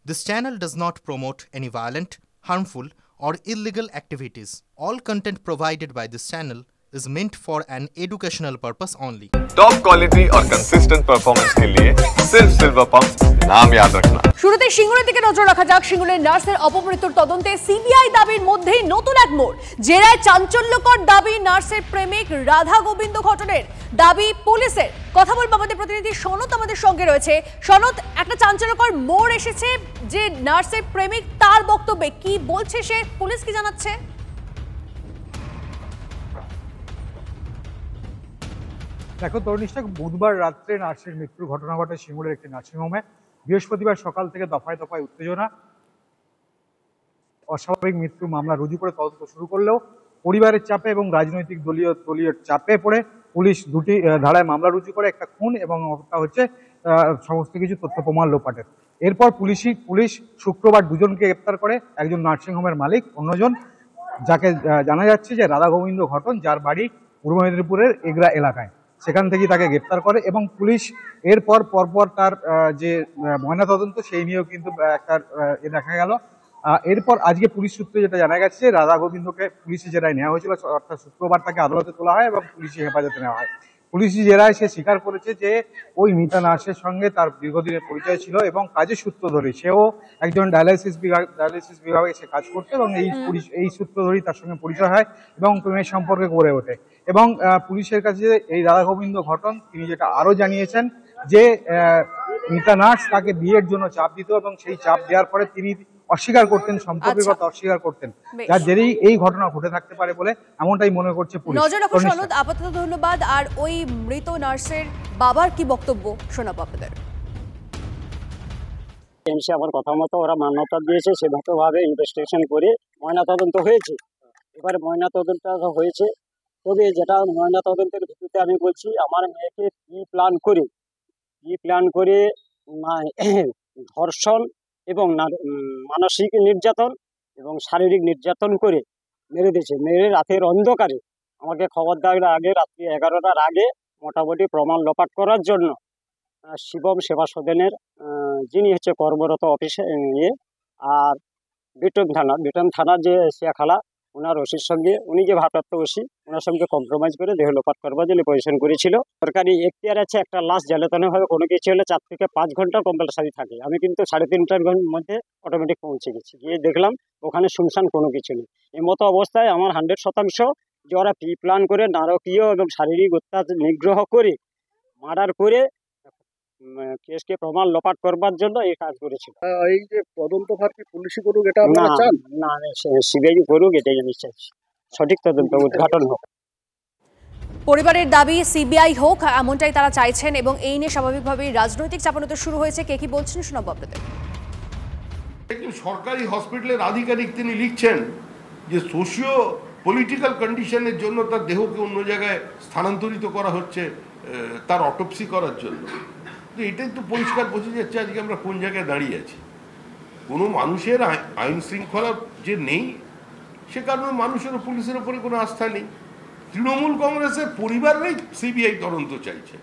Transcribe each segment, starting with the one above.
This channel does not promote any violent, harmful, or illegal activities. All content provided by this channel is meant for an educational purpose only. Top quality और consistent performance के लिए सिर्फ silver pump नाम याद रखना। শুরুতে সিঙ্গুরের দিকে নজর রাখা যাক। সিঙ্গুরের নার্সের অপমৃত্যুর তদন্তে সিবিআই দাবির মধ্যেই নতুন এক মোড়। জেরায় চাঞ্চল্যকর দাবি নার্সের প্রেমিক রাধা গোবিন্দ ঘটনের। দাবি পুলিশের। কথা বলবো আমাদের প্রতিনিধি সনৎ আমাদের সঙ্গে রয়েছে। সনৎ, একটা চাঞ্চল্যকর মোড় এসেছে যে নার্সের প্রেমিক, তার বক্তব্যে কি বলছে সে, পুলিশ কি জানাচ্ছে? দেখো তরুণিষ্ঠা, বুধবার রাত্রে নার্সের মৃত্যুর ঘটনা ঘটে সিঙ্গুরের একটি নার্সিংহোমে। বৃহস্পতিবার সকাল থেকে দফায় দফায় উত্তেজনা। অস্বাভাবিক মৃত্যু মামলা রুজু করে তদন্ত শুরু করলেও পরিবারের চাপে এবং রাজনৈতিক দলীয় চাপে পড়ে পুলিশ দুটি ধারায় মামলা রুজু করে, একটা খুন এবং একটা হচ্ছে সমস্ত কিছু তথ্য প্রমাণ লোপাটের। এরপর পুলিশ শুক্রবার দুজনকে গ্রেপ্তার করে, একজন নার্সিংহোমের মালিক, অন্যজন যাকে জানা যাচ্ছে যে রাধা গোবিন্দ ঘটন, যার বাড়ি পূর্ব মেদিনীপুরের এগরা এলাকায়। সেখান থেকে তাকে গ্রেপ্তার করে এবং পুলিশ এরপর পরপর তার যে ময়নাতদন্ত সেই নিয়েও কিন্তু একটা দেখা গেল। এরপর আজকে পুলিশ সূত্রে যেটা জানা গেছে, রাধা গোবিন্দকে পুলিশি জেরায় নেওয়া হয়েছিল, অর্থাৎ শুক্রবার তাকে আদালতে তোলা হয় এবং পুলিশি হেফাজতে নেওয়া হয়। পুলিশি জেরায় সে স্বীকার করেছে যে ওই মৃতা নার্সের সঙ্গে তার দীর্ঘদিনের পরিচয় ছিল এবং কাজের সূত্র ধরে সেও একজন ডায়ালিসিস বিভাগে সে কাজ করতো এবং এই সূত্র ধরেই তার সঙ্গে পরিচয় হয় এবং প্রেমের সম্পর্কে গড়ে ওঠে। এবং পুলিশের কাছে এই রাধা গোবিন্দ ঘটন তিনি যেটা আরো জানিয়েছেন যে মৃতা নার্স তাকে বিয়ের জন্য চাপ দিত এবং সেই চাপ দেওয়ার পরে তিনি অস্বীকার করতেন, সম্পর্কের কথা অস্বীকার করতেন, যার জেরেই এই ঘটনা ঘটে থাকতে পারে বলে এমনটাই মনে করছে পুলিশ। নজর রাখো সনৎ, আপাতত ধন্যবাদ। আর ওই মৃত নার্সের বাবার কি বক্তব্য শোনাবো আপনাদের। আমার কথা মতো ওরা মান্যতা দিয়েছে, সেভাবে ইনভেস্টিগেশন করে ময়নাতদন্ত হয়েছে। এবারে ময়নাতদন্ত হয়েছে, তবে যেটা ময়নাতদন্তের ভিত্তিতে আমি বলছি, আমার মেয়েকে কি প্ল্যান করে ধর্ষণ এবং মানসিক নির্যাতন এবং শারীরিক নির্যাতন করে মেরে দিয়েছে। মেরে রাতের অন্ধকারে আমাকে খবর দেওয়ার আগে, রাত্রি 11টার আগে মোটামুটি প্রমাণ লোপাট করার জন্য শিবম সেবা সদনের যিনি হচ্ছে কর্মরত অফিসে আর বিটন থানার যে শিয়াখালা ওনার ওসির সঙ্গে, উনি যে ভারপ্রাপ্ত ওসি, ওনার সঙ্গে কম্প্রোমাইজ করে দেহ লোপাট করবার জন্য পজিশন করেছিল। সরকারি এখতিয়ার আছে, একটা লাশ জ্বালাতনভাবে কোনো কিছু হলে 4 থেকে 5 ঘন্টা কম্পালসারি থাকে। আমি কিন্তু 3.5টার মধ্যে অটোমেটিক পৌঁছে গেছি, গিয়ে দেখলাম ওখানে শুনশান কোনো কিছু নেই। এই মতো অবস্থায় আমার 100% যে ওরা প্ল্যান করে নারকীয় এবং শারীরিক অত্যাচার নিগ্রহ করে মার্ডার করে কেসকে প্রমাণ লোপাট করবার জন্য এই কাজ করেছিল। এই যে তদন্তভার কি পুলিশই করুক এটা আপনারা চান? না, সিবিআই করুক, এটাই আমি চাইছি। সঠিক তদন্ত উদ্ঘাটন হোক। পরিবারের দাবি সিবিআই হোক, এমনটাই তারা চাইছেন এবং এই নিয়ে স্বাভাবিকভাবেই রাজনৈতিক চাপানোতে শুরু হয়েছে। কে কি বলছেন শোনাবো আপনাদের। একজন সরকারি হসপিটালের আধিকারিক তিনি লিখছেন যে সোশিও পলিটিক্যাল কন্ডিশনের জন্য তার দেহকে অন্য জায়গায় স্থানান্তরিত করা হচ্ছে তার অটোপসি করার জন্য। তো এটাই তো পরিষ্কার বোঝা যাচ্ছে আজকে আমরা কোন জায়গায় দাঁড়িয়ে আছি। কোনো মানুষের আইন শৃঙ্খলা যে নেই, সে কারণে মানুষের পুলিশের উপরে কোনো আস্থা নেই। তৃণমূল কংগ্রেসের পরিবারেই সিবিআই তদন্ত চাইছে।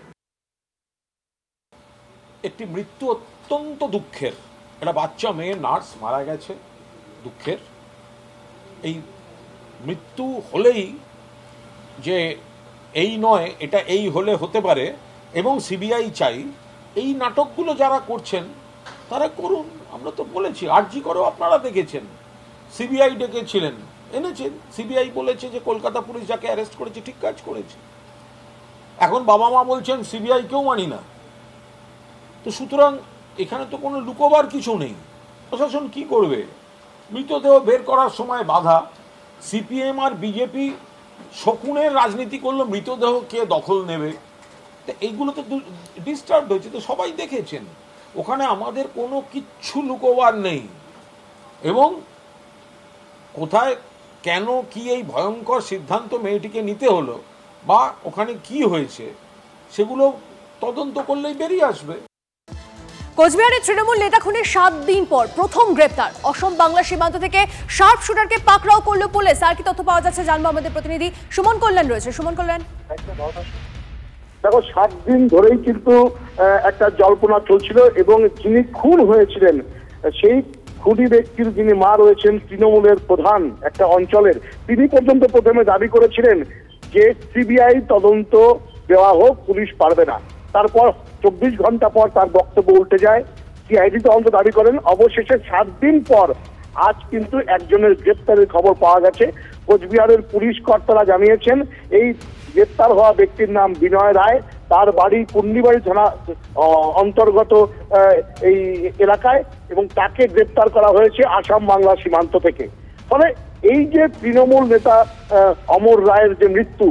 একটি মৃত্যু অত্যন্ত দুঃখের, একটা বাচ্চা মেয়ে নার্স মারা গেছে, দুঃখের। এই মৃত্যু হলেই যে এই নয়, এটা এই হলে হতে পারে এবং সিবিআই চাই। এই নাটকগুলো যারা করছেন তারা করুন। আমরা তো বলেছি, আরজি করেও আপনারা দেখেছেন, সিবিআই ডেকেছিলেন, এনেছেন, সিবিআই বলেছে যে কলকাতা পুলিশ যাকে অ্যারেস্ট করেছে ঠিক কাজ করেছে। এখন বাবা মা বলছেন সিবিআই কেউ মানি না। তো সুতরাং এখানে তো কোনো লুকোবার কিছু নেই। প্রশাসন কি করবে? মৃতদেহ বের করার সময় বাধা। সিপিএম আর বিজেপি শকুনের রাজনীতি করলো, মৃতদেহ কে দখল নেবে। তো এইগুলো তো ডিস্টার্ব হয়েছে, তো সবাই দেখেছেন। ওখানে আমাদের কোনো কিচ্ছু লুকোবার নেই এবং কোথায় কেন কি এই ভয়ঙ্কর সিদ্ধান্ত মেয়েটিকে নিতে হলো বা ওখানে কি হয়েছে সেগুলো তদন্ত করলেই বেরিয়ে আসবে। কোচবিহারের তৃণমূল নেতা খুনের 7 দিন পর প্রথম গ্রেপ্তার। অসম বাংলা সীমান্ত থেকে শার্প শুটারকে পাকড়াও করল পুলিশ। আর কি তথ্য পাওয়া যাচ্ছে জানবো, আমাদের প্রতিনিধি সুমন কল্যাণ রয়েছে। সুমন কল্যাণ, দেখো 7 দিন ধরেই কিন্তু একটা জল্পনা চলছিল এবং যিনি খুন হয়েছিলেন সেই খুনি ব্যক্তির যিনি মা রয়েছেন তৃণমূলের প্রধান একটা অঞ্চলের, তিনি পর্যন্ত প্রথমে দাবি করেছিলেন যে সিবিআই তদন্ত দেওয়া হোক, পুলিশ পারবে না। তারপর 24 ঘন্টা পর তার বক্তব্য উল্টে যায়, সিআইডি তদন্ত দাবি করেন। অবশেষে 7 দিন পর আজ কিন্তু একজনের গ্রেপ্তারের খবর পাওয়া গেছে। কোচবিহারের পুলিশ কর্তারা জানিয়েছেন এই গ্রেপ্তার হওয়া ব্যক্তির নাম বিনয় রায়, তার বাড়ি কুন্ডিবাড়ি থানা অন্তর্গত এই এলাকায়, এবং তাকে গ্রেপ্তার করা হয়েছে আসাম বাংলা সীমান্ত থেকে। ফলে এই যে তৃণমূল নেতা অমর রায়ের যে মৃত্যু,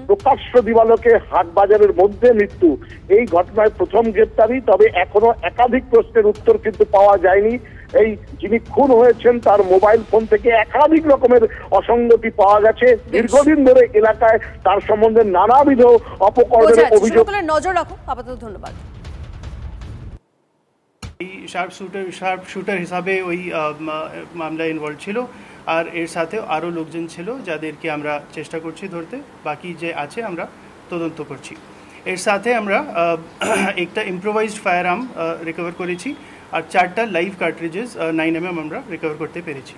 প্রকাশ্য দিবালোকে হাট বাজারের মধ্যে মৃত্যু, এই ঘটনায় প্রথম গ্রেপ্তারি। তবে এখনো একাধিক প্রশ্নের উত্তর কিন্তু পাওয়া যায়নি। এই যিনি খুন হয়েছেন তার মোবাইল ফোন থেকে একাধিক রকমের অসঙ্গতি পাওয়া গেছে। দীর্ঘদিন ধরে এলাকায় তার সম্বন্ধে নানাবিধ অপকর্মের অভিযোগ। নজর রাখো। আপাতত ধন্যবাদ। এই শার্প শুটার হিসাবে ওই মামলা ইনভলভ ছিল, আর এর সাথে আরও লোকজন ছিল যাদেরকে আমরা চেষ্টা করছি ধরতে। বাকি যে আছে আমরা তদন্ত করছি। এর সাথে আমরা একটা ইম্প্রোভাইজড ফায়ার আর্ম রিকভার করেছি, আর 4টা লাইভ কার্ট্রিজেস 9mm আমরা রিকভার করতে পেরেছি।